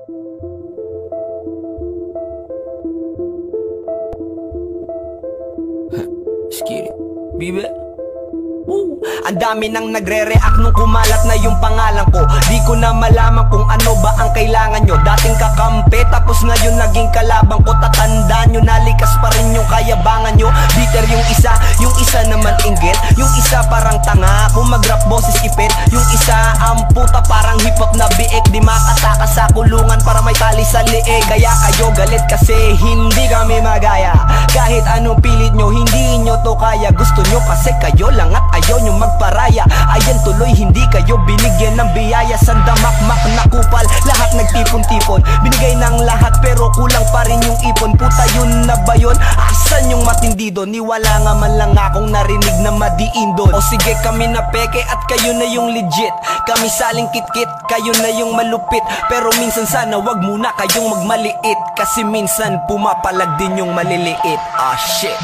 Skiri Bibe. Ang dami nang nagre-react nung kumalat na yung pangalan ko. Di ko na malaman kung ano ba ang kailangan nyo. Dating kakampi, tapos ngayon naging kalabang ko. Tatandaan nyo, nalikas pa rin yung kayabangan nyo. Bitter yung isa naman inggit. Yung isa parang tanga, kung mag-rap boses ipit. Yung isa ang puta parang hip-hop na biik. Di makataka sa kulungan para may tali sa liig. Kaya kayo galit kasi hindi kami magaya. Kahit anong pilit nyo, hindi nyo to kaya. Gusto nyo kasi kayo lang at ayaw nyo magparaya. Ayan tuloy, hindi kayo binigyan ng biyaya. Sandamakmak na kupal, lahat nagtipon-tipon. Binigay ng lahat pero kulang pa rin yung ipon. Puta yun na ba yun? Asan yung matindi doon? Niwala nga man lang akong narinig na madiin doon. O sige kami na peke at kayo na yung legit. Kami saling kit-kit, kayo na yung malupit. Pero minsan sana wag muna kayong magmaliit. Kasi minsan pumapalag din yung maliliit. Ah shit.